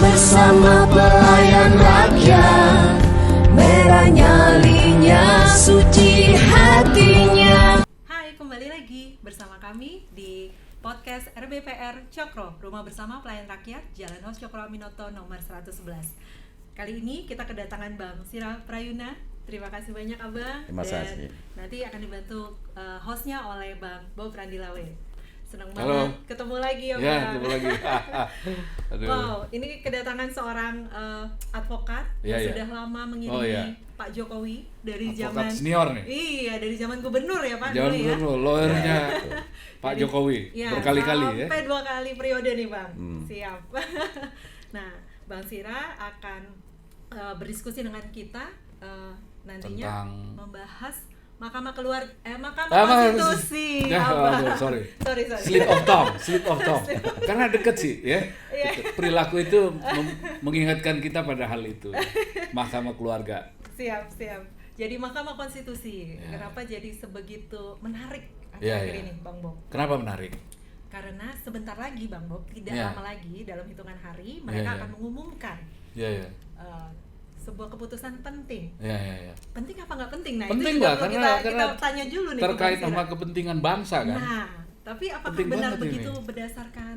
bersama pelayan rakyat, merah nyalinya, suci hatinya. Hai, kembali lagi bersama kami di podcast RBPR Cokro, Rumah Bersama Pelayan Rakyat, Jalan Hos Cokro Aminoto nomor 111. Kali ini kita kedatangan Bang Sira Prayuna. Terima kasih banyak Abang. Terima kasih. Dan nanti akan dibantu hostnya oleh Bang Bob Randilawe. Senang Halo. banget ketemu lagi ya Bang. Ya, ketemu lagi. Aduh. Wow, ini kedatangan seorang advokat Ya, yang ya. sudah lama mengiringi Oh, ya. Pak Jokowi dari Advokat zaman senior nih. Iya, dari zaman gubernur ya Pak. Jangan dulu ya. dulu, lawyernya Pak Jadi, Jokowi ya, berkali-kali ya. sampai 2 kali periode nih Bang. Siap. Nah, Bang Sira akan berdiskusi dengan kita nantinya Tentang membahas Mahkamah Mahkamah Ah, Konstitusi. Ya, Apa? sorry. sorry. Slip of tongue. Karena deket sih ya. Iya. Perilaku itu mengingatkan kita pada hal itu. Mahkamah keluarga. Siap. Jadi Mahkamah Konstitusi, Ya. kenapa jadi sebegitu menarik Ya, akhir-akhir ya. ini, Bang Bob? Kenapa menarik? Karena sebentar lagi, Bang Bob, tidak Ya. lama lagi dalam hitungan hari mereka Ya. akan mengumumkan Ya. sebuah keputusan penting. Ya. Penting apa nggak penting? Nah, Penting itu juga lah, perlu karena kita tanya dulu nih. ke terkait Bang Sira. sama kepentingan bangsa kan. Nah, tapi apakah Penting benar banget begitu ini. berdasarkan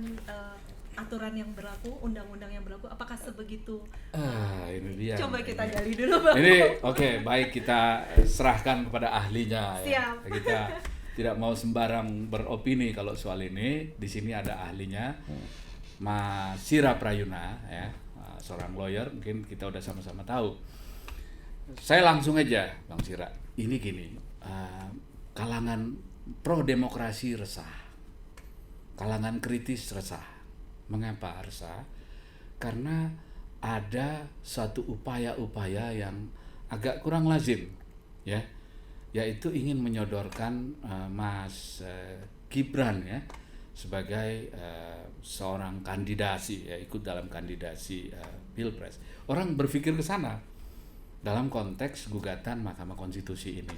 aturan yang berlaku, undang-undang yang berlaku? Apakah sebegitu? Ini dia. Coba kita gali dulu, Bang. Ini oke, baik, kita serahkan kepada ahlinya ya. Siap. Kita tidak mau sembarang beropini kalau soal ini. Di sini ada ahlinya, Mas Sira Prayuna ya, seorang lawyer, mungkin kita udah sama-sama tahu. Saya langsung aja, Bang Sira. Ini gini, kalangan pro demokrasi resah, kalangan kritis resah. Mengapa resah? Karena ada suatu upaya-upaya yang agak kurang lazim, ya, yaitu ingin menyodorkan Mas Gibran ya sebagai seorang kandidasi, ya, ikut dalam kandidasi Pilpres. Orang berpikir ke sana dalam konteks gugatan Mahkamah Konstitusi ini.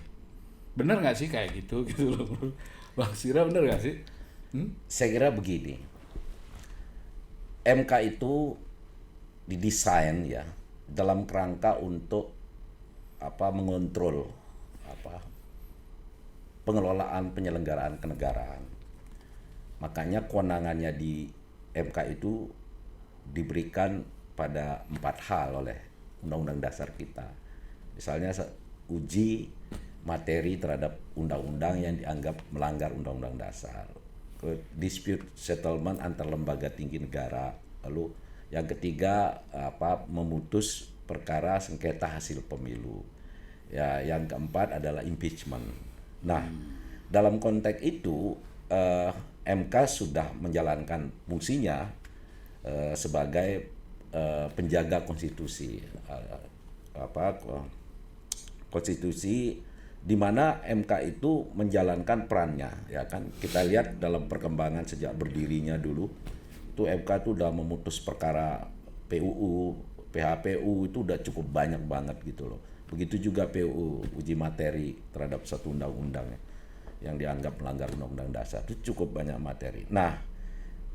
Benar nggak sih kayak gitu loh, Bang Sira, benar nggak sih? Saya kira begini, MK itu didesain ya dalam kerangka untuk mengontrol pengelolaan penyelenggaraan kenegaraan. Makanya kewenangannya di MK itu diberikan pada 4 hal oleh Undang-Undang Dasar kita. Misalnya uji materi terhadap undang-undang yang dianggap melanggar Undang-Undang Dasar. Dispute settlement antar lembaga tinggi negara. Lalu yang ketiga memutus perkara sengketa hasil pemilu. Ya, yang keempat adalah impeachment. Nah, dalam konteks itu MK sudah menjalankan fungsinya sebagai penjaga konstitusi, konstitusi di mana MK itu menjalankan perannya, ya kan. Kita lihat dalam perkembangan sejak berdirinya dulu, itu MK itu udah memutus perkara PUU, PHPU itu udah cukup banyak banget gitu loh. Begitu juga PUU, uji materi terhadap satu undang-undang yang dianggap melanggar Undang-Undang Dasar, itu cukup banyak materi. Nah,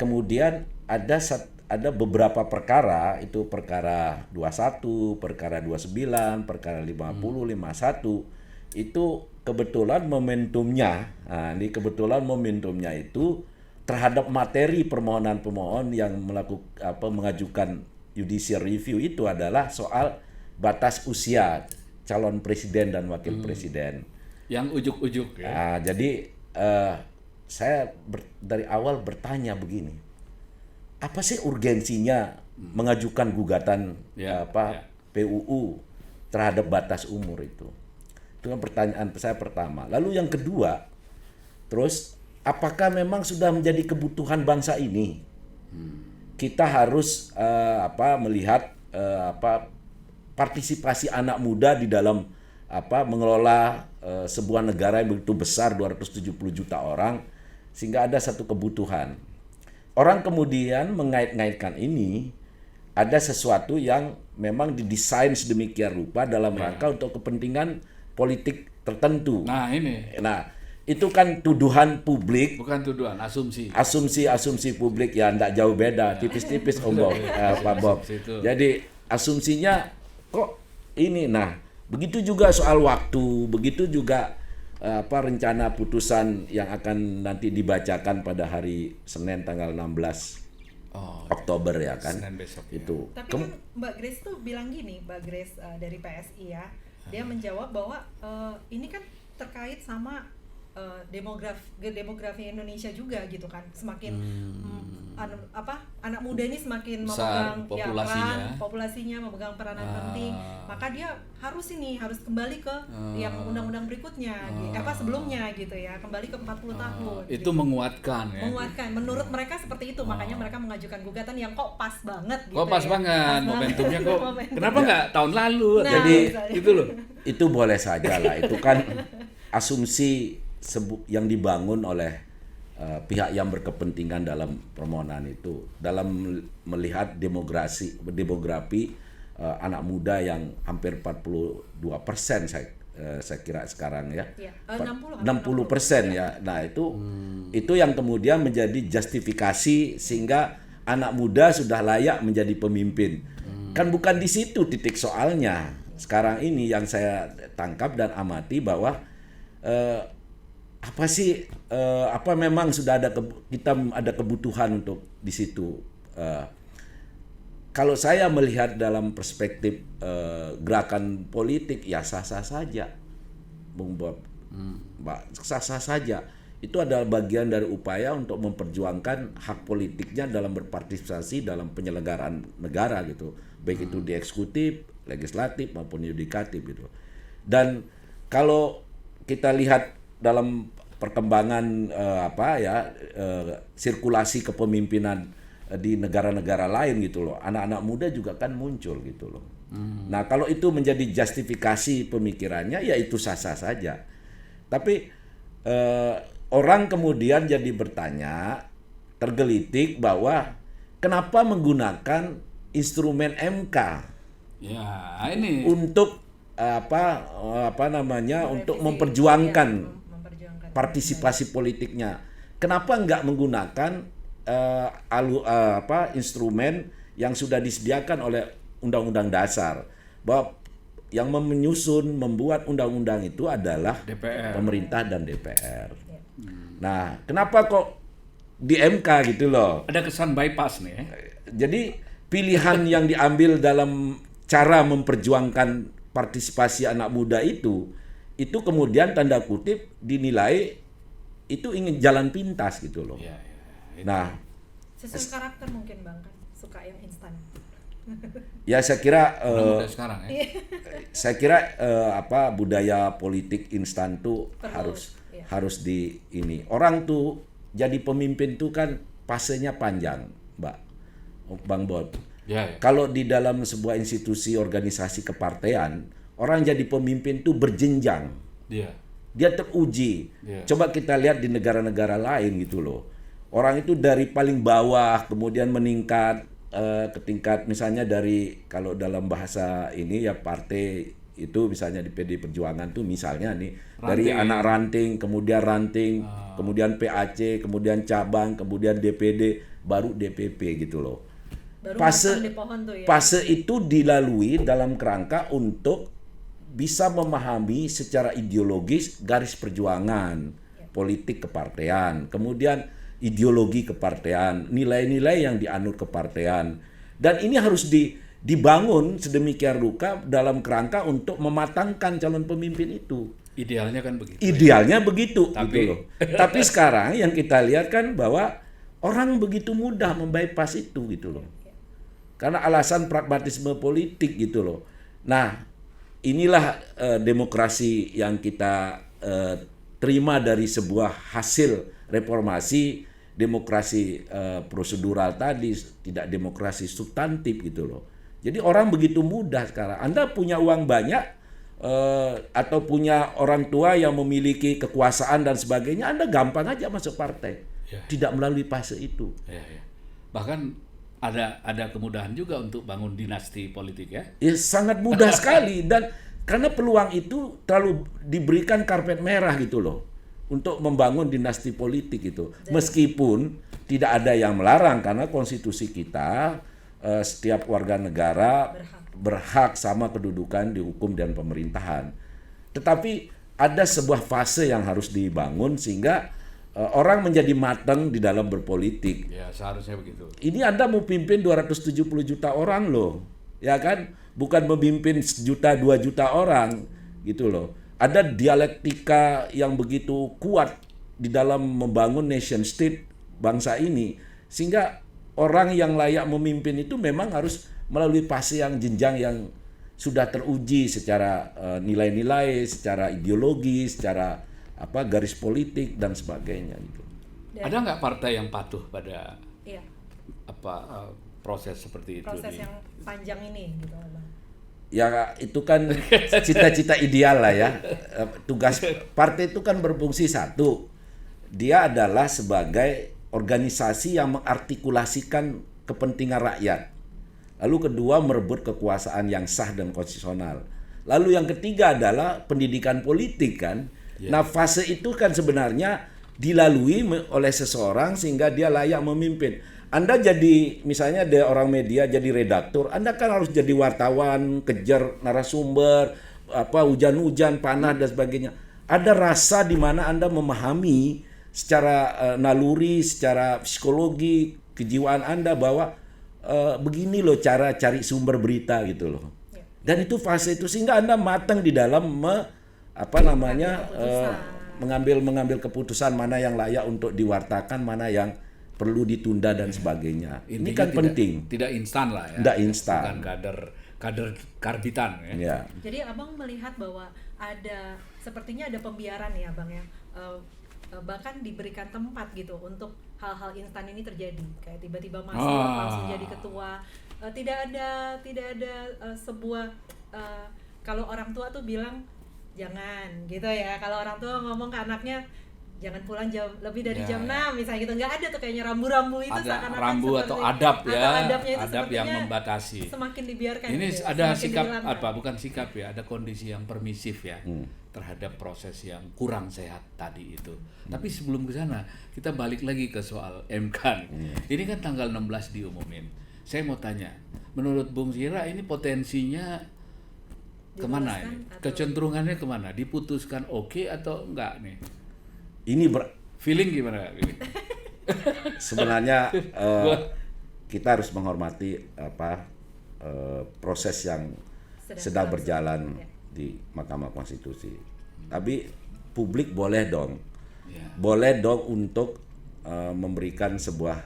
kemudian ada beberapa perkara, itu perkara 21, perkara 29, perkara 50, 51, itu kebetulan momentumnya, momentumnya itu terhadap materi permohonan pemohon yang mengajukan judicial review itu adalah soal batas usia calon presiden dan wakil presiden. Yang ujuk-ujuk ya. Nah, jadi saya dari awal bertanya begini, apa sih urgensinya mengajukan gugatan PUU terhadap batas umur itu? Itu kan pertanyaan saya pertama. Lalu yang kedua, terus apakah memang sudah menjadi kebutuhan bangsa ini? Kita harus melihat partisipasi anak muda di dalam mengelola sebuah negara yang begitu besar, 270 juta orang, sehingga ada satu kebutuhan. Orang kemudian mengait-ngaitkan ini, ada sesuatu yang memang didesain sedemikian rupa dalam rangka untuk kepentingan politik tertentu. Nah, ini. Nah, itu kan tuduhan publik, Bukan tuduhan, asumsi. asumsi publik ya enggak jauh beda, tipis-tipis Om Bob, Pak Bob. Situ. Jadi asumsinya kok ini, nah begitu juga soal waktu, begitu juga rencana putusan yang akan nanti dibacakan pada hari Senin tanggal 16 Oh, Oktober ya kan. Senin besok ya. Itu. Tapi kan Mbak Grace tuh bilang gini, Mbak Grace dari PSI ya, dia menjawab bahwa ini kan terkait sama demografi Indonesia juga gitu kan, semakin anak muda ini semakin Besar memegang populasinya. populasinya memegang peranan penting, maka dia harus kembali ke yang undang-undang berikutnya, sebelumnya gitu ya, kembali ke 40 tahun. Itu menguatkan ya. Menguatkan, menurut mereka seperti itu, makanya mereka mengajukan gugatan yang kok pas banget gitu. Kok pas ya. banget momentumnya kok. Momentum. Kenapa nggak tahun lalu? Nah, Jadi misalnya. itu loh. itu boleh saja lah, itu kan asumsi yang dibangun oleh pihak yang berkepentingan dalam permohonan itu dalam melihat demografi anak muda yang hampir 42% saya kira sekarang ya. Iya, 60% ya. Nah, itu yang kemudian menjadi justifikasi sehingga anak muda sudah layak menjadi pemimpin. Kan bukan di situ titik soalnya. Sekarang ini yang saya tangkap dan amati bahwa apa memang sudah kita ada kebutuhan untuk di situ. Kalau saya melihat dalam perspektif gerakan politik ya sah-sah saja, Bung Bob, Mbak, sah-sah saja. Itu adalah bagian dari upaya untuk memperjuangkan hak politiknya dalam berpartisipasi dalam penyelenggaraan negara gitu, baik itu di eksekutif, legislatif maupun yudikatif gitu. Dan kalau kita lihat dalam perkembangan sirkulasi kepemimpinan di negara-negara lain gitu loh, anak-anak muda juga kan muncul gitu loh. Nah, kalau itu menjadi justifikasi pemikirannya ya itu sah-sah saja. Tapi orang kemudian jadi bertanya, tergelitik bahwa kenapa menggunakan instrumen MK Ya, ini untuk untuk memperjuangkan partisipasi politiknya. Kenapa nggak menggunakan instrumen yang sudah disediakan oleh Undang-Undang Dasar, bahwa yang membuat undang-undang itu adalah DPR. pemerintah dan DPR. Nah, kenapa kok di MK gitu loh? ada kesan bypass nih ya. Jadi pilihan yang diambil dalam cara memperjuangkan partisipasi anak muda itu kemudian tanda kutip dinilai itu ingin jalan pintas gitu loh. Ya, Sesuai karakter mungkin Bang, kan suka yang instan. Ya saya kira muda sekarang ya. saya kira budaya politik instan tuh Perlu, harus di ini. Orang tuh jadi pemimpin tuh kan fasenya panjang, Bang Bob. Ya. Kalau di dalam sebuah institusi organisasi kepartean, orang jadi pemimpin tuh berjenjang. Dia teruji. Coba kita lihat di negara-negara lain gitu loh. Orang itu dari paling bawah kemudian meningkat ke tingkat misalnya kalau dalam bahasa ini ya partai itu misalnya di PD Perjuangan tuh misalnya nih dari anak ranting, kemudian kemudian PAC, kemudian cabang, kemudian DPD, baru DPP gitu loh. Baru fase itu dilalui dalam kerangka untuk bisa memahami secara ideologis garis perjuangan politik kepartean, kemudian ideologi kepartean, nilai-nilai yang dianut kepartean, dan ini harus dibangun sedemikian rupa dalam kerangka untuk mematangkan calon pemimpin itu. Idealnya kan begitu. Idealnya begitu, Tapi gitu loh. Tapi sekarang yang kita lihat kan bahwa orang begitu mudah membypass itu gitu loh. Karena alasan pragmatisme politik gitu loh. Nah, inilah demokrasi yang kita terima dari sebuah hasil reformasi, demokrasi prosedural tadi, tidak demokrasi substantif gitu loh. Jadi orang begitu mudah sekarang. Anda punya uang banyak atau punya orang tua yang memiliki kekuasaan dan sebagainya, Anda gampang aja masuk partai. Tidak melalui fase itu. Bahkan ada kemudahan juga untuk bangun dinasti politik ya. Sangat mudah sekali, dan karena peluang itu terlalu diberikan karpet merah gitu loh. untuk membangun dinasti politik itu. Meskipun tidak ada yang melarang karena konstitusi kita setiap warga negara berhak sama kedudukan di hukum dan pemerintahan. Tetapi ada sebuah fase yang harus dibangun sehingga orang menjadi matang di dalam berpolitik. Ya, seharusnya begitu. Ini Anda mau pimpin 270 juta orang loh, ya kan? Bukan memimpin 1 juta, 2 juta orang, gitu loh. Ada dialektika yang begitu kuat di dalam membangun nation state bangsa ini, sehingga orang yang layak memimpin itu memang harus melalui fase yang jenjang yang sudah teruji secara nilai-nilai, secara ideologi, secara garis politik dan sebagainya gitu. Ada nggak partai yang patuh pada Iya, proses seperti itu? proses yang panjang ini gitu Bang. Ya itu kan cita-cita ideal lah ya. Tugas partai itu kan berfungsi satu. Dia adalah sebagai organisasi yang mengartikulasikan kepentingan rakyat. Lalu kedua, merebut kekuasaan yang sah dan konstitusional. Lalu yang ketiga adalah pendidikan politik kan. Nah fase itu kan sebenarnya dilalui oleh seseorang sehingga dia layak memimpin. Anda jadi misalnya ada orang media jadi redaktur, Anda kan harus jadi wartawan, kejar narasumber, hujan-hujan, panas dan sebagainya. Ada rasa di mana Anda memahami secara naluri, secara psikologi, kejiwaan Anda bahwa begini loh cara cari sumber berita gitu loh. Dan itu fase itu sehingga Anda matang di dalam mengambil keputusan mana yang layak untuk diwartakan, mana yang perlu ditunda dan sebagainya. Ini kan penting. Tidak instan lah ya. Tidak instan. Bukan kader karbitan ya. Ya. Jadi Abang melihat bahwa sepertinya ada pembiaran ya Bang ya. Bahkan diberikan tempat gitu untuk hal-hal instan ini terjadi. Kayak tiba-tiba masuk langsung jadi ketua. Tidak ada sebuah kalau orang tua tuh bilang jangan gitu ya. Kalau orang tua ngomong ke anaknya jangan pulang lebih dari jam 6 misalnya gitu. Nggak ada tuh kayaknya rambu-rambu itu ada seakan-akan rambu seperti, atau adab ya, adabnya itu adab yang membatasi. Semakin dibiarkan. Ini gitu, ada semakin sikap dihilangkan. bukan sikap ya, ada kondisi yang permisif ya terhadap proses yang kurang sehat tadi itu. Tapi sebelum ke sana, kita balik lagi ke soal MK nih. Ini kan tanggal 16 diumumin. Saya mau tanya, menurut Bung Sira ini potensinya kemana ini? Kecenderungannya kemana? Diputuskan oke atau enggak nih? Ini Feeling gimana? sebenarnya kita harus menghormati proses yang sedang berjalan di Mahkamah Konstitusi. Tapi publik boleh dong untuk memberikan sebuah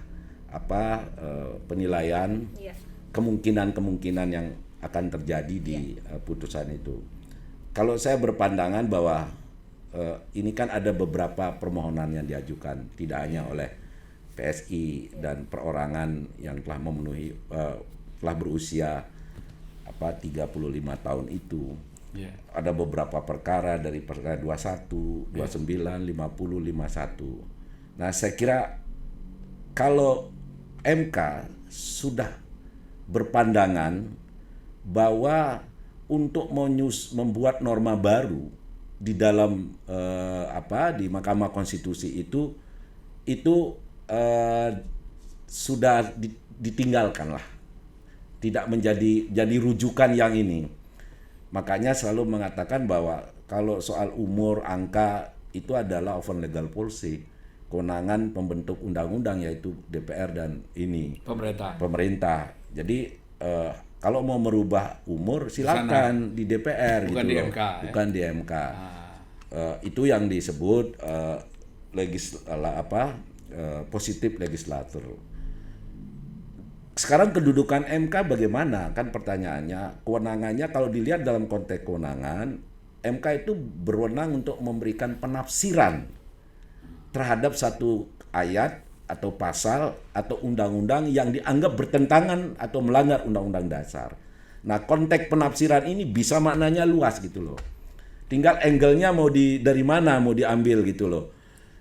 penilaian kemungkinan yang akan terjadi di putusan itu. Kalau saya berpandangan bahwa ini kan ada beberapa permohonan yang diajukan, tidak hanya oleh PSI dan perorangan yang telah memenuhi telah berusia 35 tahun itu. Ada beberapa perkara dari perkara 21, 29, 50, 51. Nah, saya kira kalau MK sudah berpandangan bahwa untuk membuat norma baru di dalam di Mahkamah Konstitusi itu sudah ditinggalkan lah, tidak jadi rujukan yang ini. Makanya selalu mengatakan bahwa kalau soal umur, angka itu adalah open legal policy, kewenangan pembentuk undang-undang yaitu DPR dan pemerintah. Jadi kalau mau merubah umur silakan di DPR bukan gitu di loh. MK, bukan di MK. Itu yang disebut positif legislator. Sekarang kedudukan MK bagaimana? Kan pertanyaannya, kewenangannya kalau dilihat dalam konteks kewenangan, MK itu berwenang untuk memberikan penafsiran terhadap satu ayat atau pasal atau undang-undang yang dianggap bertentangan atau melanggar undang-undang dasar. Nah, konteks penafsiran ini bisa maknanya luas gitu loh. Tinggal angle-nya dari mana mau diambil gitu loh.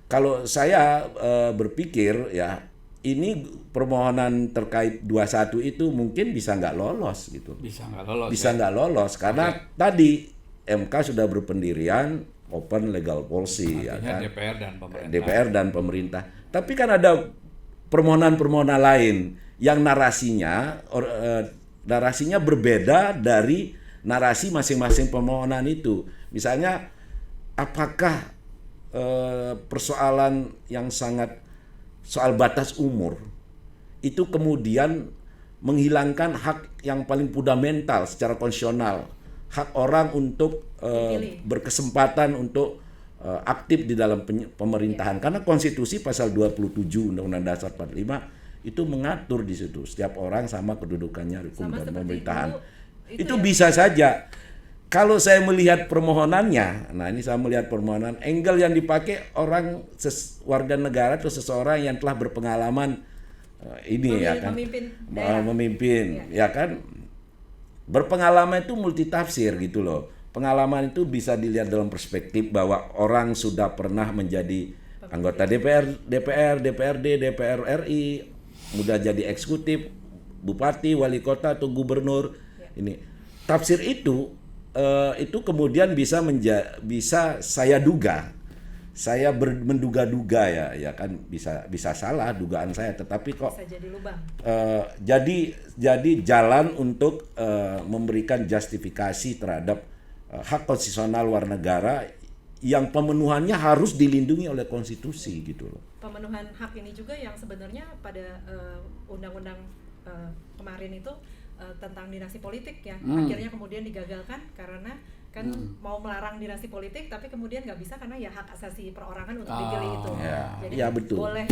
Kalau saya berpikir ya, ini permohonan terkait 21 itu mungkin bisa nggak lolos gitu. Bisa nggak lolos. Bisa nggak lolos karena tadi MK sudah berpendirian open legal policy, ya Artinya kan? DPR dan pemerintah. DPR dan pemerintah. Tapi kan ada permohonan-permohonan lain yang narasinya berbeda dari narasi masing-masing permohonan itu. Misalnya, apakah persoalan yang soal batas umur itu kemudian menghilangkan hak yang paling fundamental secara konstitusional, hak orang untuk berkesempatan untuk aktif di dalam pemerintahan. Karena konstitusi pasal 27 Undang-Undang Dasar 45 itu mengatur di situ setiap orang sama kedudukannya hukum Sama dan seperti pemerintahan. dulu, Itu ya. bisa saja. Kalau saya melihat permohonannya, nah ini saya melihat permohonan, angle yang dipakai orang warga negara atau seseorang yang telah berpengalaman ini ya kan, memimpin daerah. memimpin, ya kan, berpengalaman itu multitafsir gitu loh. Pengalaman itu bisa dilihat dalam perspektif bahwa orang sudah pernah menjadi anggota DPR, DPRD, DPR RI, mudah jadi eksekutif, bupati, wali kota atau gubernur. Ini tafsir itu kemudian bisa saya duga, saya menduga-duga ya kan, bisa salah dugaan saya, tetapi kok Bisa jadi lubang. jadi jalan untuk memberikan justifikasi terhadap hak konstitusional luar negara yang pemenuhannya harus dilindungi oleh konstitusi gitu loh. Pemenuhan hak ini juga yang sebenarnya pada undang-undang kemarin itu tentang dinasti politik ya, akhirnya kemudian digagalkan karena kan mau melarang dinasti politik, tapi kemudian nggak bisa karena ya hak asasi perorangan untuk dipilih itu. Ya. Jadi Ya, betul. boleh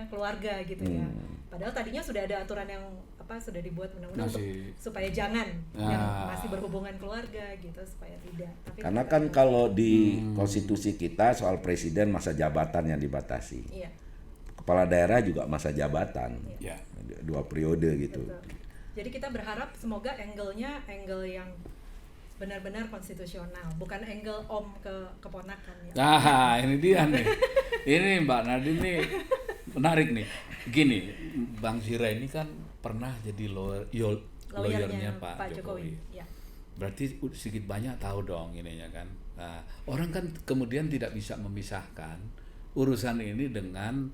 keluarga gitu ya. Padahal tadinya sudah ada aturan yang sudah dibuat undang-undang untuk supaya jangan yang masih berhubungan keluarga gitu, supaya tidak. Tapi Karena kan kalau di konstitusi kita soal presiden masa jabatan yang dibatasi. iya. Kepala daerah juga masa jabatan. Ya. 2 periode gitu. Betul. Jadi kita berharap semoga angle-nya angle yang benar-benar konstitusional, bukan angle om ke keponakan ya. Nah, ini dia nih. Ini Mbak Nadine nih menarik nih. Gini, Bang Sira ini kan pernah jadi lawyernya Pak Jokowi. Ya. Berarti sedikit banyak tahu dong ininya kan. Nah, orang kan kemudian tidak bisa memisahkan urusan ini dengan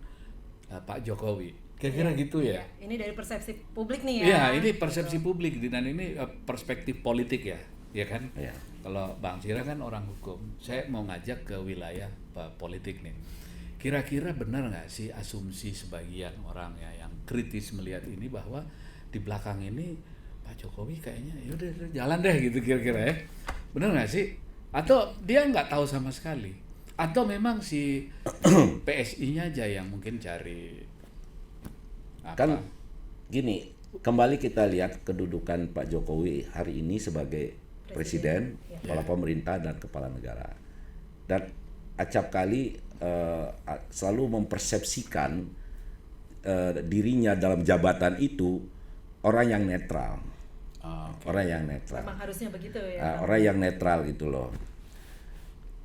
Pak Jokowi. Kira-kira gitu ya? Ini dari persepsi publik nih ya. Iya, ini persepsi publik dan ini perspektif politik ya. Ya kan? Ya. Kalau Bang Sira kan orang hukum, saya mau ngajak ke wilayah politik nih. Kira-kira benar nggak sih asumsi sebagian orang ya yang kritis melihat ini bahwa di belakang ini Pak Jokowi kayaknya yaudah jalan deh gitu kira-kira ya. Benar nggak sih? Atau dia nggak tahu sama sekali? Atau memang si PSI-nya aja yang mungkin cari apa? Kan gini, kembali kita lihat kedudukan Pak Jokowi hari ini sebagai presiden, kepala pemerintah dan kepala negara. Dan acap kali selalu mempersepsikan dirinya dalam jabatan itu orang yang netral. Orang yang netral. Memang harusnya begitu ya. Orang yang netral gitu loh.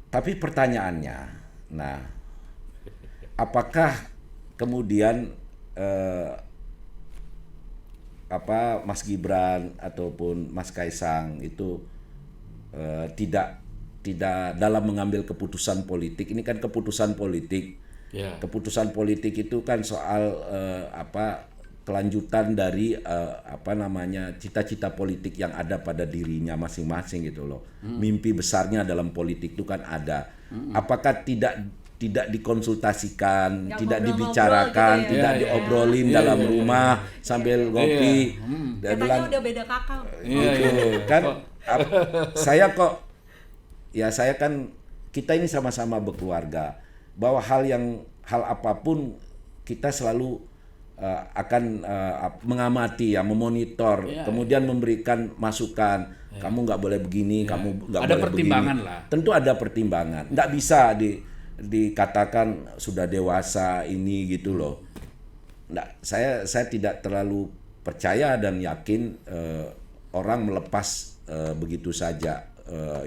Tapi pertanyaannya, nah, apakah kemudian Mas Gibran ataupun Mas Kaisang itu tidak dalam mengambil keputusan politik? Ini kan keputusan politik. Yeah. Keputusan politik itu kan soal kelanjutan dari cita-cita politik yang ada pada dirinya masing-masing gitu loh. Mimpi besarnya dalam politik itu kan ada. Apakah tidak dikonsultasikan, tidak dibicarakan, gitu ya. tidak diobrolin dalam rumah sambil ngopi. Dia Katanya bilang, udah beda kakao. kan saya kan kita ini sama-sama berkeluarga, bahwa hal apapun kita selalu akan mengamati ya, memonitor, kemudian memberikan masukan. Kamu nggak boleh begini, kamu nggak boleh begini. Ada pertimbangan lah. Tentu ada pertimbangan. Nggak bisa dikatakan sudah dewasa ini gitu loh. Nggak, saya tidak terlalu percaya dan yakin orang melepas begitu saja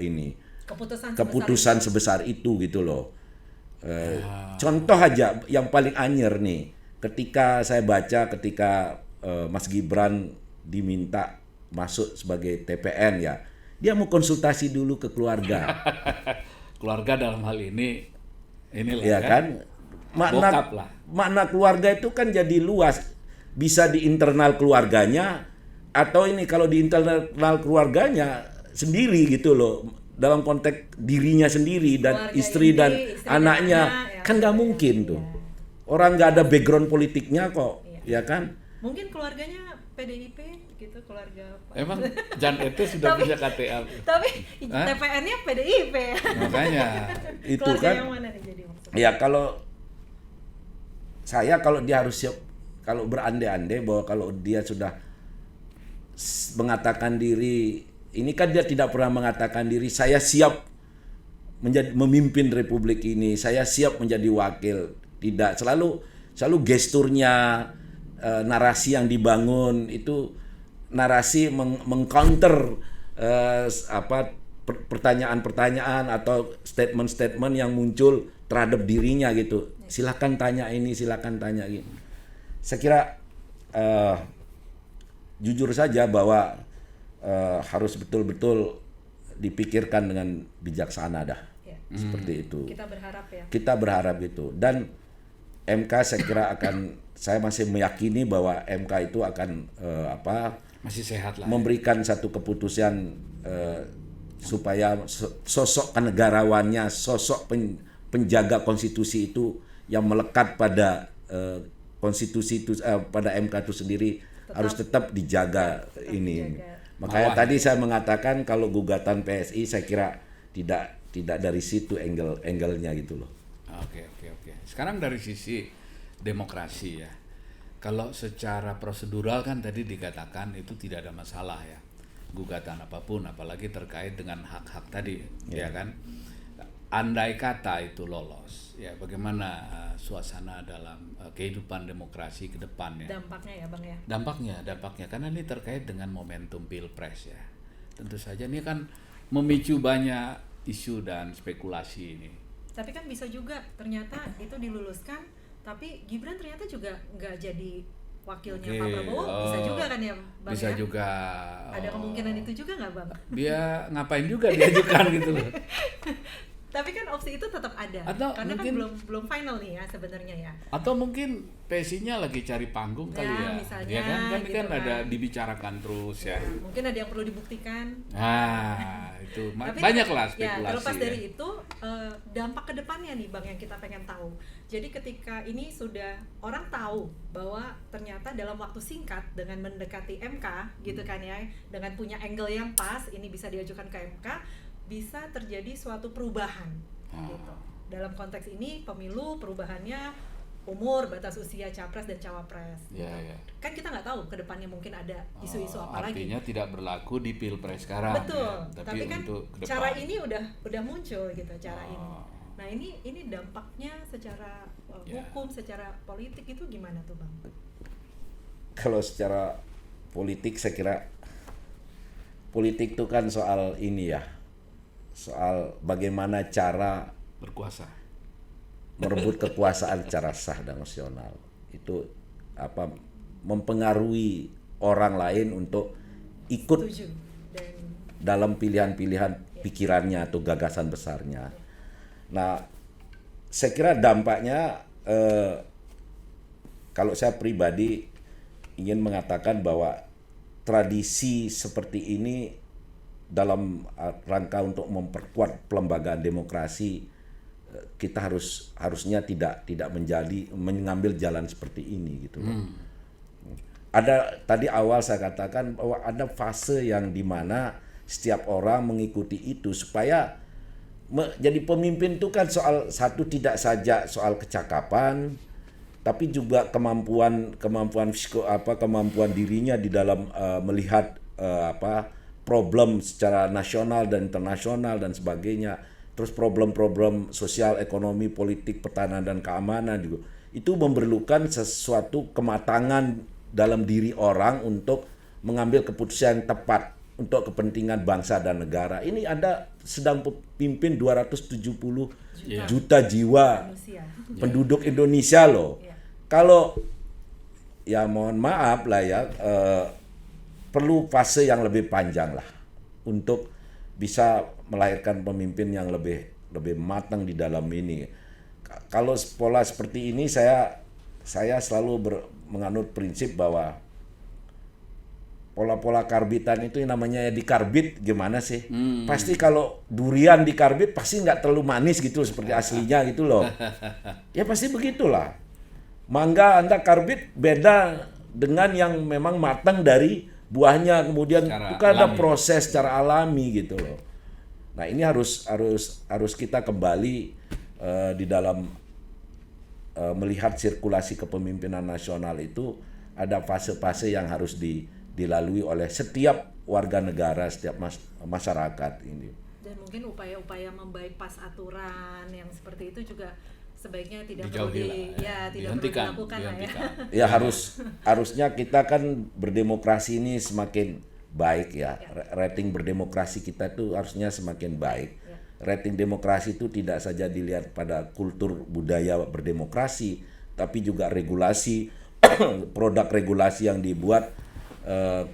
ini keputusan sebesar itu gitu loh. Contoh aja yang paling anyer nih, ketika saya baca Mas Gibran diminta masuk sebagai TPN ya, dia mau konsultasi dulu ke keluarga. keluarga dalam hal ini inilah Ya kan? bokap lah. Makna keluarga itu kan jadi luas. Bisa di internal keluarganya atau ini kalau di internal keluarganya sendiri gitu loh. Dalam konteks dirinya sendiri dan Keluarga istri inti, dan istri dan anaknya anak, ya. kan nggak mungkin tuh. Orang nggak ada background politiknya kok, ya kan? Mungkin keluarganya PDIP gitu, keluarga Pak. Emang Jan itu sudah punya KTA. Tapi Hah? TPN-nya PDIP. Makanya Itu Keluarga kan yang mana nih jadi maksudnya? ya kalau dia harus siap, kalau berandai-andai bahwa kalau dia sudah mengatakan diri, ini kan dia tidak pernah mengatakan diri saya siap memimpin republik ini, saya siap menjadi wakil. Tidak, selalu gesturnya, narasi yang dibangun itu narasi mengcounter pertanyaan-pertanyaan atau statement-statement yang muncul terhadap dirinya gitu. Silakan tanya ini, silakan tanya ini. Saya kira jujur saja bahwa harus betul-betul dipikirkan dengan bijaksana dah. Ya. Seperti itu. Kita berharap ya. Kita berharap itu. Dan MK saya kira saya masih meyakini bahwa MK itu akan masih sehat lah. memberikan satu keputusan supaya sosok kenegarawannya, sosok penjaga konstitusi itu yang melekat pada konstitusi itu, pada MK itu sendiri harus tetap dijaga ini. dijaga. Makanya Bawah. tadi saya mengatakan kalau gugatan PSI saya kira tidak dari situ angle-nya gitu loh. Oke. Sekarang dari sisi demokrasi ya. Kalau secara prosedural kan tadi dikatakan itu tidak ada masalah ya. Gugatan apapun, apalagi terkait dengan hak-hak tadi, ya kan. Andai kata itu lolos, ya bagaimana suasana dalam kehidupan demokrasi ke depannya? Dampaknya ya Bang ya. Dampaknya karena ini terkait dengan momentum Pilpres ya. Tentu saja ini kan memicu banyak isu dan spekulasi ini. Tapi kan bisa juga ternyata itu diluluskan, tapi Gibran ternyata juga nggak jadi wakilnya Pak Prabowo, bisa juga kan ya Bang Bisa ya? juga. Ada kemungkinan itu juga nggak Bang? Dia ngapain juga diajukan gitu loh. Tapi kan opsi itu tetap ada, Atau karena mungkin- kan belum final nih ya sebenarnya ya. Atau mungkin PSI-nya lagi cari panggung kali Ya, ya. misalnya, Ya kan gitu kan ada kan. dibicarakan terus ya. Mungkin ada yang perlu dibuktikan. Nah, itu Tapi banyak lah ya, spekulasi. terlepas ya. dari itu, dampak kedepannya nih Bang yang kita pengen tahu. Jadi ketika ini sudah orang tahu bahwa ternyata dalam waktu singkat dengan mendekati MK gitu kan ya, dengan punya angle yang pas, ini bisa diajukan ke MK, bisa terjadi suatu perubahan gitu. Dalam konteks ini pemilu perubahannya umur, batas usia capres dan cawapres. Ya, gitu. ya. Kan kita nggak tahu kedepannya mungkin ada isu-isu apa lagi. Artinya tidak berlaku di Pilpres sekarang. Betul, ya. tapi kan untuk ke depan. cara ini udah muncul gitu cara ini. Oh. Nah ini dampaknya secara Ya. hukum, secara politik itu gimana tuh Bang? Kalau secara politik saya kira politik itu kan soal ini ya, soal bagaimana cara berkuasa. merebut kekuasaan secara sah dan nasional. Itu mempengaruhi orang lain untuk ikut Setuju. Dan dalam pilihan-pilihan pikirannya atau gagasan besarnya. Nah, saya kira dampaknya kalau saya pribadi ingin mengatakan bahwa tradisi seperti ini dalam rangka untuk memperkuat pelembagaan demokrasi, kita harusnya tidak mengambil jalan seperti ini gitu. Ada tadi awal saya katakan bahwa ada fase yang dimana setiap orang mengikuti itu supaya jadi pemimpin itu kan tidak saja soal kecakapan, tapi juga kemampuan dirinya di dalam melihat problem secara nasional dan internasional dan sebagainya. Terus problem-problem sosial, ekonomi, politik, pertahanan dan keamanan juga. Itu memerlukan sesuatu kematangan dalam diri orang untuk mengambil keputusan yang tepat untuk kepentingan bangsa dan negara. Ini sedang pimpin 270 juta jiwa manusia. penduduk Indonesia loh. Iya. Kalau ya mohon maaf lah ya, perlu fase yang lebih panjang lah untuk bisa melahirkan pemimpin yang lebih lebih matang di dalam ini. Kalau pola seperti ini saya selalu menganut prinsip bahwa pola-pola karbitan itu yang namanya dikarbit gimana sih? Pasti kalau durian dikarbit pasti nggak terlalu manis gitu seperti aslinya gitu loh. Ya pasti begitulah. Mangga Anda karbit beda dengan yang memang matang dari buahnya, kemudian itu kan ada proses secara alami gitu loh. Nah, ini harus kita kembali di dalam melihat sirkulasi kepemimpinan nasional itu ada fase-fase yang harus dilalui oleh setiap warga negara, setiap masyarakat ini. Dan mungkin upaya-upaya membypass aturan yang seperti itu juga sebaiknya tidak dijauhi perlu tidak perlu dilakukan lah ya. Ya harusnya kita kan berdemokrasi ini semakin baik ya. Rating berdemokrasi kita tuh harusnya semakin baik. Rating demokrasi itu tidak saja dilihat pada kultur budaya berdemokrasi, tapi juga regulasi, produk regulasi yang dibuat,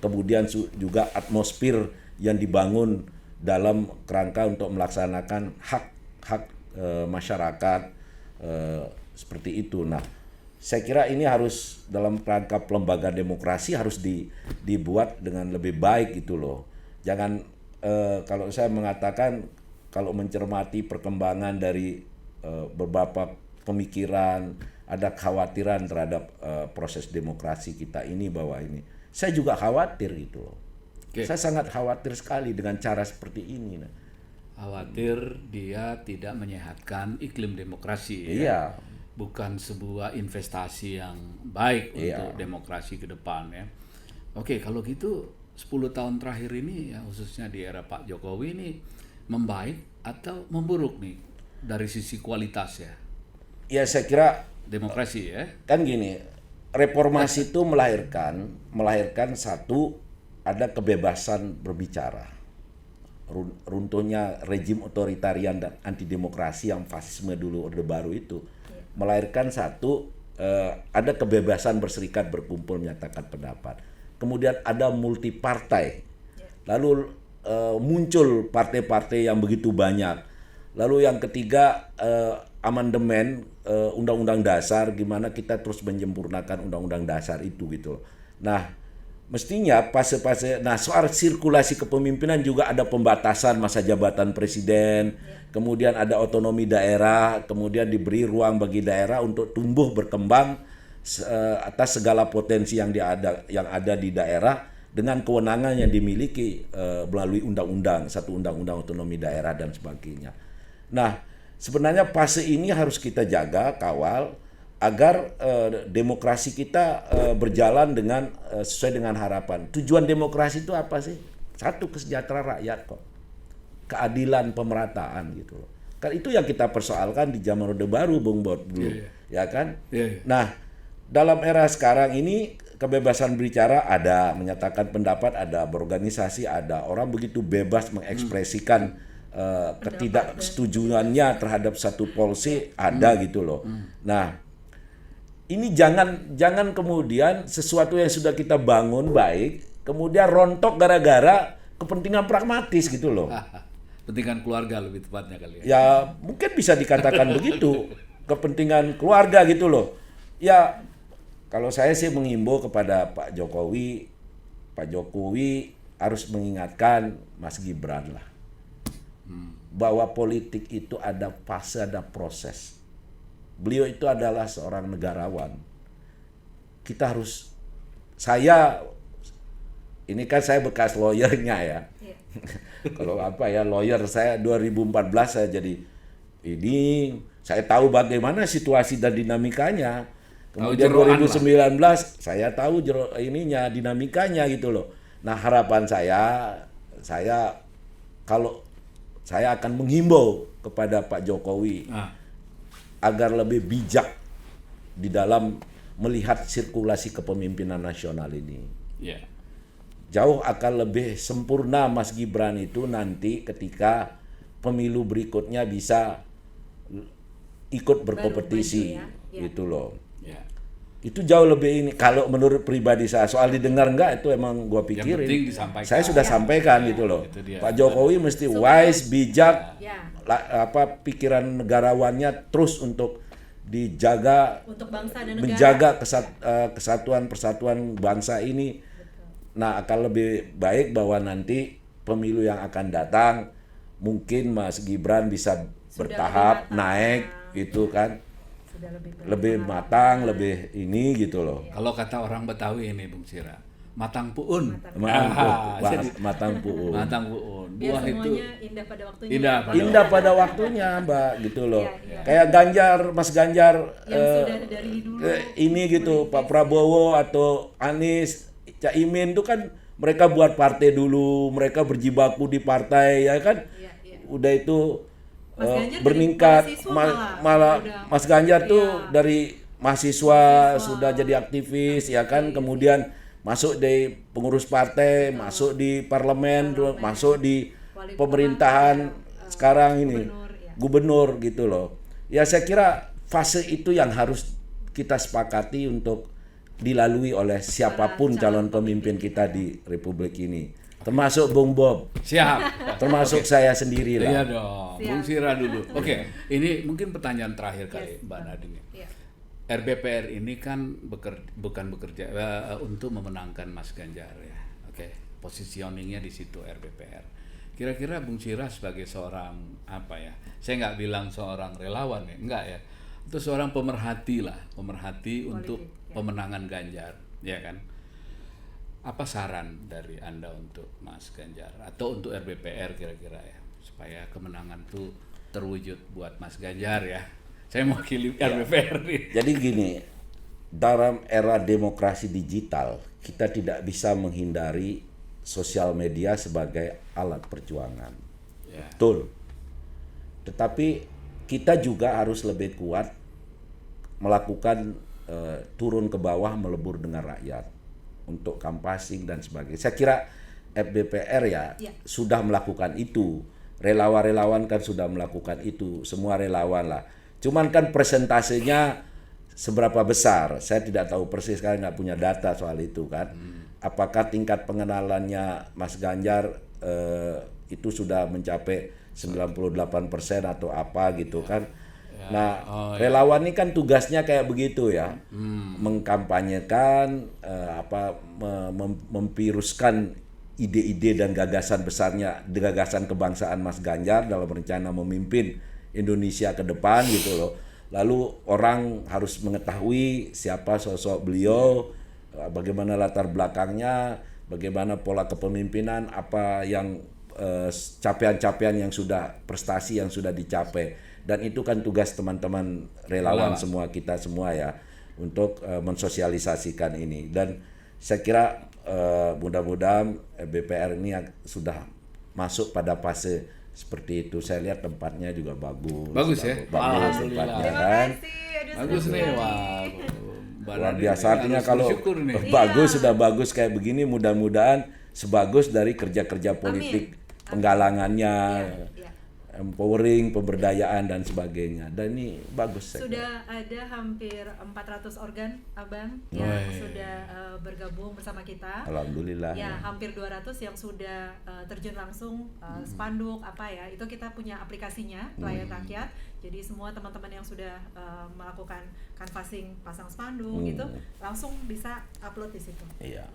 kemudian juga atmosfer yang dibangun dalam kerangka untuk melaksanakan hak masyarakat seperti itu. Nah, saya kira ini harus dalam kerangka pelembagaan demokrasi harus dibuat dengan lebih baik gitu loh. Jangan kalau saya mengatakan kalau mencermati perkembangan dari beberapa pemikiran, ada kekhawatiran terhadap proses demokrasi kita ini bahwa ini. Saya juga khawatir gitu loh. Okay. Saya sangat khawatir sekali dengan cara seperti ini. Khawatir dia tidak menyehatkan iklim demokrasi. Iya. Ya? Bukan sebuah investasi yang baik untuk demokrasi ke depan ya. Oke, kalau gitu 10 tahun terakhir ini ya khususnya di era Pak Jokowi ini membaik atau memburuk nih dari sisi kualitas ya? Ya saya kira demokrasi ya. Kan gini, reformasi itu melahirkan satu, ada kebebasan berbicara. Runtuhnya rejim otoritarian dan anti demokrasi yang fasisme dulu Orde Baru itu melahirkan satu, ada kebebasan berserikat, berkumpul, menyatakan pendapat. Kemudian ada multi partai. Lalu muncul partai-partai yang begitu banyak. Lalu yang ketiga, amandemen Undang-Undang Dasar, gimana kita terus menyempurnakan Undang-Undang Dasar itu gitu. Nah, mestinya fase-fase, nah soal sirkulasi kepemimpinan juga ada pembatasan masa jabatan presiden, kemudian ada otonomi daerah, kemudian diberi ruang bagi daerah untuk tumbuh berkembang atas segala potensi yang ada di daerah dengan kewenangan yang dimiliki melalui undang-undang, satu undang-undang otonomi daerah dan sebagainya. Nah, sebenarnya fase ini harus kita jaga, kawal, agar demokrasi kita berjalan dengan sesuai dengan harapan. Tujuan demokrasi itu apa sih? Satu, kesejahteraan rakyat kok. Keadilan, pemerataan gitu loh. Kan itu yang kita persoalkan di zaman Orde Baru, Bung Bot dulu. Ya kan? Nah, dalam era sekarang ini kebebasan berbicara ada, menyatakan pendapat ada, berorganisasi ada, orang begitu bebas mengekspresikan ketidaksetujuannya terhadap satu policy ada gitu loh. Nah, ini jangan kemudian sesuatu yang sudah kita bangun baik kemudian rontok gara-gara kepentingan pragmatis gitu loh. Kepentingan keluarga lebih tepatnya kali ya. Ya mungkin bisa dikatakan begitu, kepentingan keluarga gitu loh. Ya kalau saya sih menghimbau kepada Pak Jokowi harus mengingatkan Mas Gibran lah, bahwa politik itu ada fase, ada proses. Beliau itu adalah seorang negarawan. Kita harus, ini kan saya bekas lawyernya ya. Kalau lawyer saya 2014 saya jadi saya tahu bagaimana situasi dan dinamikanya. Kemudian 2019 saya tahu dinamikanya gitu loh. Nah, harapan saya akan menghimbau kepada Pak Jokowi agar lebih bijak di dalam melihat sirkulasi kepemimpinan nasional ini. Jauh akan lebih sempurna Mas Gibran itu nanti ketika pemilu berikutnya bisa ikut berkompetisi gitu loh. Itu jauh lebih ini. Kalau menurut pribadi saya, soal didengar enggak itu emang gua pikirin. penting disampaikan. Saya sudah sampaikan gitu loh. Itu dia. Pak Jokowi mesti wise, bijak, Ya, pikiran negarawannya terus untuk dijaga, untuk bangsa dan negara. menjaga kesatuan persatuan bangsa ini. Nah, akan lebih baik bahwa nanti pemilu yang akan datang mungkin Mas Gibran bisa Sudah bertahap lebih matang. naik gitu kan. Sudah Lebih matang, lebih ini gitu loh. Kalau kata orang Betawi ini Bung Sira, matang puun. Matang puun. Matang puun. Biar Buah itu semuanya indah pada waktunya. indah ya, Pak. Indah pada waktunya, Mbak, gitu loh. Iya. Kayak Ganjar, Mas Ganjar Yang sudah dari dulu ini gitu, Pak Prabowo atau Anies, Caimin itu kan mereka buat partai dulu, mereka berjibaku di partai ya kan. Iya, iya. Udah itu Mas Ganjar dari meningkat, mahasiswa malah udah. Mas Ganjar tuh Iya. dari mahasiswa sudah jadi aktivis ya kan, kemudian masuk di pengurus partai, masuk di parlemen, masuk di Wali pemerintahan sekarang ini gubernur, ya. gubernur gitu loh. Ya saya kira fase itu yang harus kita sepakati untuk dilalui oleh siapapun calon pemimpin kita di Republik ini, termasuk Bung Bob, siap. termasuk saya sendiri Iya lah. dong, Siap. Bung Sira dulu. Oke, ini mungkin pertanyaan terakhir kali Mbak Nadine. Iya. RBPR ini kan bukan bekerja untuk memenangkan Mas Ganjar ya. Oke, positioningnya di situ RBPR. Kira-kira Bung Sira sebagai seorang apa ya? Saya nggak bilang seorang relawan ya, enggak ya. Itu seorang pemerhati lah, pemerhati untuk ya. pemenangan Ganjar, ya kan? Apa saran dari Anda untuk Mas Ganjar atau untuk RBPR kira-kira ya, supaya kemenangan itu terwujud buat Mas Ganjar ya? Saya mewakili RBPR nih. Jadi gini, dalam era demokrasi digital, kita tidak bisa menghindari sosial media sebagai alat perjuangan. Ya. Betul. Tetapi kita juga harus lebih kuat melakukan turun ke bawah, melebur dengan rakyat untuk kampasing dan sebagainya. Saya kira FBPR ya sudah melakukan itu. Relawan-relawan kan sudah melakukan itu, semua relawan lah. Cuman kan persentasenya seberapa besar, saya tidak tahu persis karena nggak punya data soal itu kan. Apakah tingkat pengenalannya Mas Ganjar itu sudah mencapai 98% atau apa gitu kan. Nah, relawan ini kan tugasnya kayak begitu ya, mengkampanyekan, memviruskan ide-ide dan gagasan besarnya, gagasan kebangsaan Mas Ganjar dalam rencana memimpin Indonesia ke depan gitu loh. Lalu orang harus mengetahui siapa sosok beliau, bagaimana latar belakangnya, bagaimana pola kepemimpinan, apa yang capaian-capaian yang sudah, prestasi yang sudah dicapai. Dan itu kan tugas teman-teman relawan semua, kita semua ya, untuk mensosialisasikan ini. Dan saya kira mudah-mudahan BPR ini sudah masuk pada fase seperti itu. Saya lihat tempatnya juga bagus. Bagus ya? Bagus Alhamdulillah. tempatnya Terima kan. kasih. Aduh, Bagus senang nih, sekali. wah. Mbak Luar Nadine biasa, ini artinya harus kalau bersyukur nih. bagus sudah bagus kayak begini, mudah-mudahan sebagus dari kerja-kerja politik, penggalangannya, Iya. empowering, pemberdayaan dan sebagainya. Dan ini bagus saya kira. Sudah ada hampir 400 organ Abang Woi. yang sudah bergabung bersama kita. Alhamdulillah. Ya, hampir 200 yang sudah terjun langsung spanduk apa ya. Itu kita punya aplikasinya Pelayan Rakyat. Jadi semua teman-teman yang sudah melakukan canvassing pasang spanduk gitu langsung bisa upload di situ. Iya.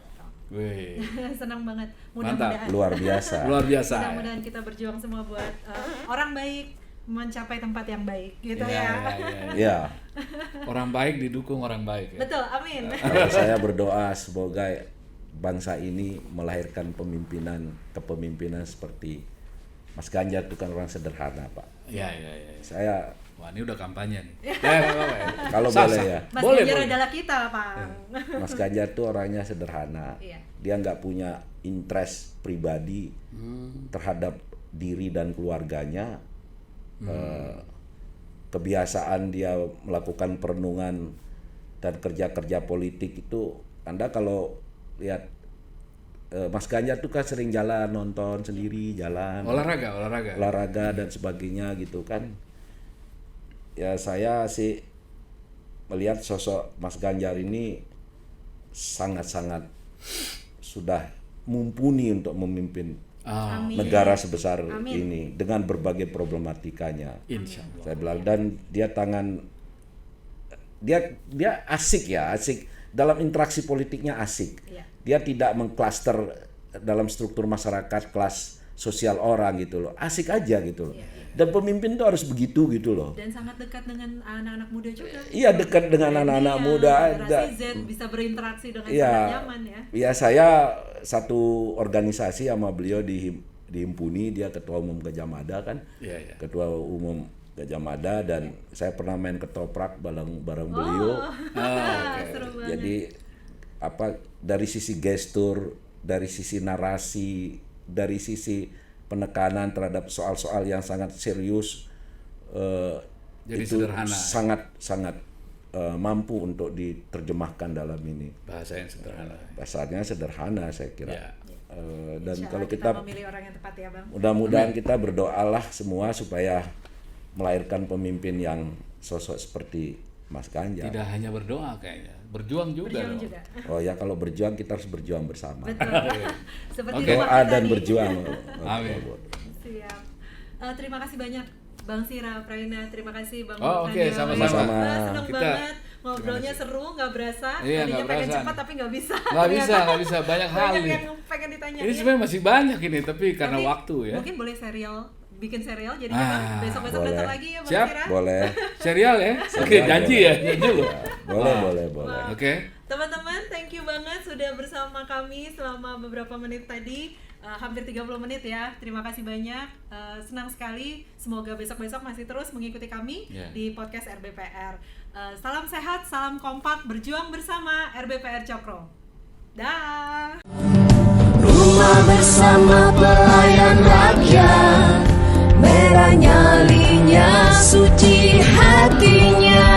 Wih, Senang banget. Mantap. Mudah-mudahan Luar biasa. luar biasa. mudah-mudahan kita berjuang semua buat orang baik mencapai tempat yang baik gitu Iya, ya. iya, iya. Ya, Orang baik didukung orang baik ya. Betul, amin. saya berdoa semoga bangsa ini melahirkan kepemimpinan seperti Mas Ganjar. Itu kan orang sederhana, Pak. Iya, iya, iya. Saya Wah, ini udah kampanye nih. Ya, apa-apa ya. kalau Sah, boleh sah. ya, Mas Boleh, Ganjar boleh. adalah kita, Pak. Mas Ganjar tuh orangnya sederhana. Iya. Dia nggak punya interest pribadi terhadap diri dan keluarganya. Kebiasaan dia melakukan perenungan dan kerja-kerja politik itu, Anda kalau lihat Mas Ganjar tuh kan sering jalan, nonton sendiri, jalan, Olahraga. dan sebagainya gitu kan. Ya saya sih melihat sosok Mas Ganjar ini sangat-sangat sudah mumpuni untuk memimpin Amin. negara sebesar Amin. ini dengan berbagai problematikanya. Insya Allah. Saya bilang, dan dia asik dalam interaksi politiknya asik. Iya. Dia tidak mengklaster dalam struktur masyarakat kelas sosial orang gitu loh. Asik aja gitu loh. Iya. Dan pemimpin tuh harus begitu gitu loh. Dan sangat dekat dengan anak-anak muda juga. Iya, dekat dengan anak-anak muda. Generasi Z bisa berinteraksi dengan Iya. sangat nyaman ya. Ya, saya satu organisasi sama beliau di Himpuni, dia ketua umum Gajah Mada kan. Iya, iya. Ketua umum Gajah Mada, dan saya pernah main ketoprak bareng beliau. Seru banget. Jadi dari sisi gestur, dari sisi narasi, dari sisi penekanan terhadap soal-soal yang sangat serius, Jadi itu sederhana. sangat mampu untuk diterjemahkan dalam ini. Bahasa yang sederhana. Bahasanya sederhana saya kira. Ya. Dan Insya kalau Allah kita memilih orang yang tepat ya Bang. mudah-mudahan kita berdoalah semua supaya melahirkan pemimpin yang sosok seperti Mas Ganjar. Tidak hanya berdoa kayaknya, berjuang juga. Berjuang dong. juga. Oh ya, kalau berjuang kita harus berjuang bersama. Betul. Seperti Oke. doa Doa kita dan nih. berjuang. Amin. Siap. Terima kasih banyak Bang Sira Prayuna, terima kasih Bang Oh, oke, Daniel. sama-sama. Wah, seneng Kita- banget ngobrolnya, seru, nggak berasa. Iya, Tadinya nggak pengen berasa. cepat tapi nggak bisa. Nggak bisa, Ternyata nggak bisa. Banyak hal banyak nih. yang pengen ditanya. Ini sebenarnya masih banyak ini, tapi karena Tapi waktu ya. Mungkin boleh bikin serial, jadi Ah, besok-besok boleh. datang lagi ya Bang Siap. Sira. Boleh. Serial ya? Oke, Serial janji boleh. ya, janji loh. Boleh, Wah. boleh. Oke. Teman-teman, thank you banget sudah bersama kami selama beberapa menit tadi. Hampir 30 menit ya. Terima kasih banyak. Senang sekali. Semoga besok-besok masih terus mengikuti kami Yeah. di podcast RBPR. Salam sehat, salam kompak, berjuang bersama RBPR Cokro. Dah. Rumah bersama pelayan rakyat, merah nyalinya, suci hatinya.